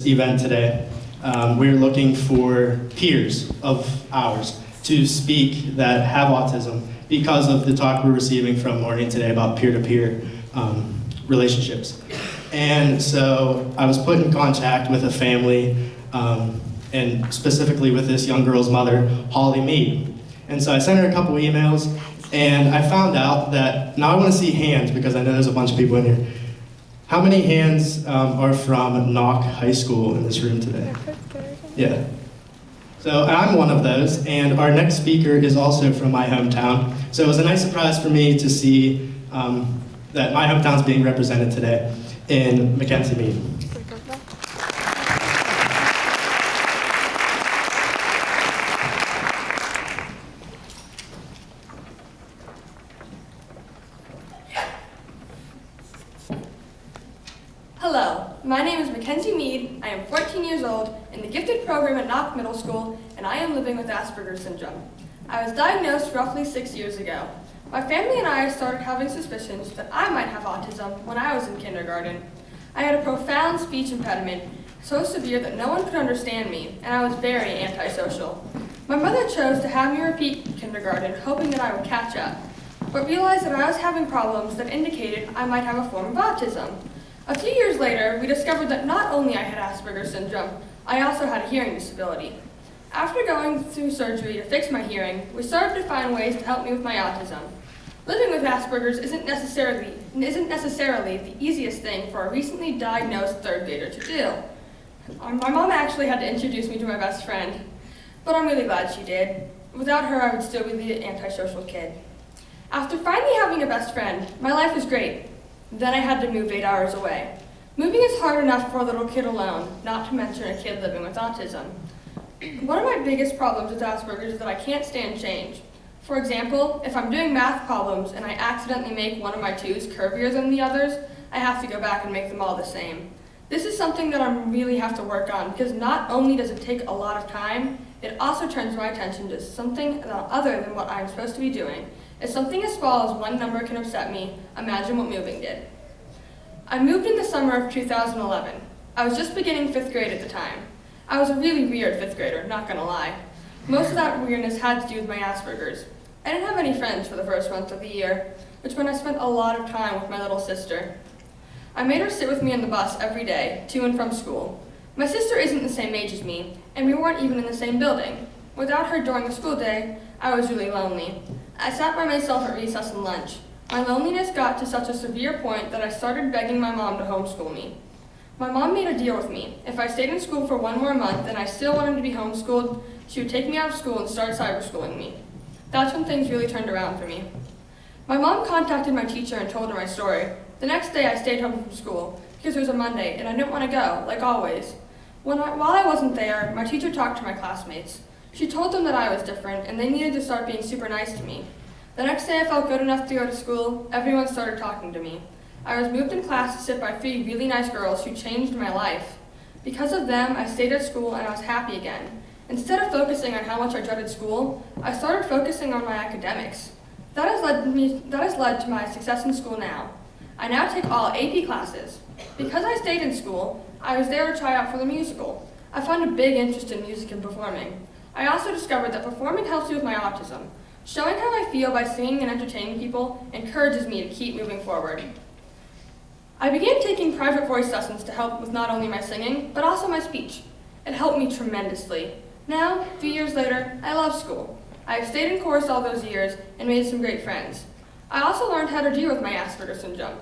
event today. We're looking for peers of ours to speak that have autism because of the talk we're receiving from Maureen today about peer-to-peer relationships. And so I was put in contact with a family, and specifically with this young girl's mother, Holly Mead. And so I sent her a couple emails, and I found out that, now I want to see hands because I know there's a bunch of people in here. How many hands are from Knock High School in this room today? Yeah. So I'm one of those, and our next speaker is also from my hometown. So it was a nice surprise for me to see that my hometown's being represented today in Mackenzie, Mead. Hello, my name is Mackenzie Mead. I am 14 years old in the gifted program at Knock Middle School, and I am living with Asperger's syndrome. I was diagnosed roughly 6 years ago. My family and I started having suspicions that I might have autism when I was in kindergarten. I had a profound speech impediment, so severe that no one could understand me, and I was very antisocial. My mother chose to have me repeat kindergarten, hoping that I would catch up, but realized that I was having problems that indicated I might have a form of autism. A few years later, we discovered that not only I had Asperger's syndrome, I also had a hearing disability. After going through surgery to fix my hearing, we started to find ways to help me with my autism. Living with Asperger's isn't necessarily the easiest thing for a recently diagnosed third grader to do. My mom actually had to introduce me to my best friend, but I'm really glad she did. Without her, I would still be the antisocial kid. After finally having a best friend, my life was great. Then I had to move 8 hours away. Moving is hard enough for a little kid alone, not to mention a kid living with autism. One of my biggest problems with Asperger's is that I can't stand change. For example, if I'm doing math problems and I accidentally make one of my 2's curvier than the others, I have to go back and make them all the same. This is something that I really have to work on because not only does it take a lot of time, it also turns my attention to something other than what I'm supposed to be doing. If something as small as one number can upset me, imagine what moving did. I moved in the summer of 2011. I was just beginning 5th grade at the time. I was a really weird 5th grader, not gonna lie. Most of that weirdness had to do with my Asperger's. I didn't have any friends for the first month of the year, which meant I spent a lot of time with my little sister. I made her sit with me on the bus every day, to and from school. My sister isn't the same age as me, and we weren't even in the same building. Without her during the school day, I was really lonely. I sat by myself at recess and lunch. My loneliness got to such a severe point that I started begging my mom to homeschool me. My mom made a deal with me. If I stayed in school for one more month and I still wanted to be homeschooled, she would take me out of school and start cyberschooling me. That's when things really turned around for me. My mom contacted my teacher and told her my story. The next day I stayed home from school because it was a Monday and I didn't want to go, like always. While I wasn't there, my teacher talked to my classmates. She told them that I was different and they needed to start being super nice to me. The next day I felt good enough to go to school. Everyone started talking to me. I was moved in class to sit by 3 really nice girls who changed my life. Because of them, I stayed at school and I was happy again. Instead of focusing on how much I dreaded school, I started focusing on my academics. That has led to my success in school now. I now take all AP classes. Because I stayed in school, I was there to try out for the musical. I found a big interest in music and performing. I also discovered that performing helps me with my autism. Showing how I feel by singing and entertaining people encourages me to keep moving forward. I began taking private voice lessons to help with not only my singing, but also my speech. It helped me tremendously. Now, 3 years later, I love school. I have stayed in chorus all those years and made some great friends. I also learned how to deal with my Asperger's syndrome.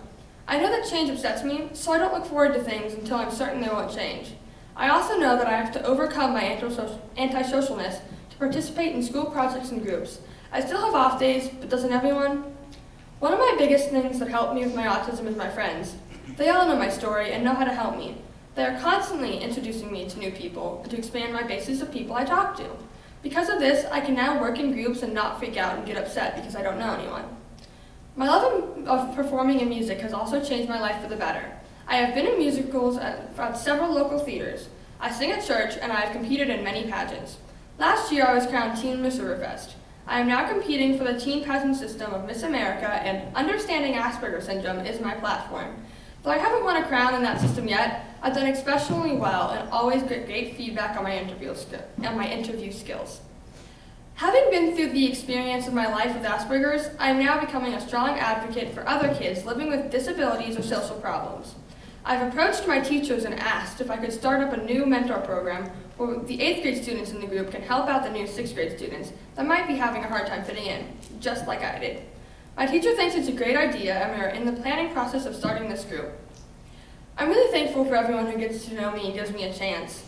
I know that change upsets me, so I don't look forward to things until I'm certain they won't change. I also know that I have to overcome my antisocialness to participate in school projects and groups. I still have off days, but doesn't everyone? One of my biggest things that help me with my autism is my friends. They all know my story and know how to help me. They are constantly introducing me to new people and to expand my basis of people I talk to. Because of this, I can now work in groups and not freak out and get upset because I don't know anyone. My love of performing in music has also changed my life for the better. I have been in musicals at several local theaters. I sing at church and I have competed in many pageants. Last year I was crowned Teen Miss Riverfest. I am now competing for the teen pageant system of Miss America, and understanding Asperger's syndrome is my platform. Though I haven't won a crown in that system yet, I've done exceptionally well and always get great feedback on my interview skills. Having been through the experience of my life with Asperger's, I am now becoming a strong advocate for other kids living with disabilities or social problems. I've approached my teachers and asked if I could start up a new mentor program where the 8th grade students in the group can help out the new 6th grade students that might be having a hard time fitting in, just like I did. My teacher thinks it's a great idea, and we are in the planning process of starting this group. I'm really thankful for everyone who gets to know me and gives me a chance.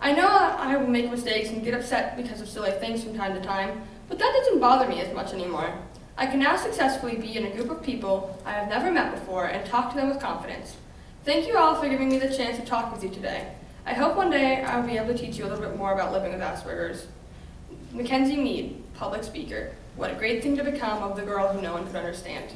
I know I will make mistakes and get upset because of silly things from time to time, but that doesn't bother me as much anymore. I can now successfully be in a group of people I have never met before and talk to them with confidence. Thank you all for giving me the chance to talk with you today. I hope one day I will be able to teach you a little bit more about living with Asperger's. Mackenzie Mead, public speaker. What a great thing to become of the girl who no one could understand.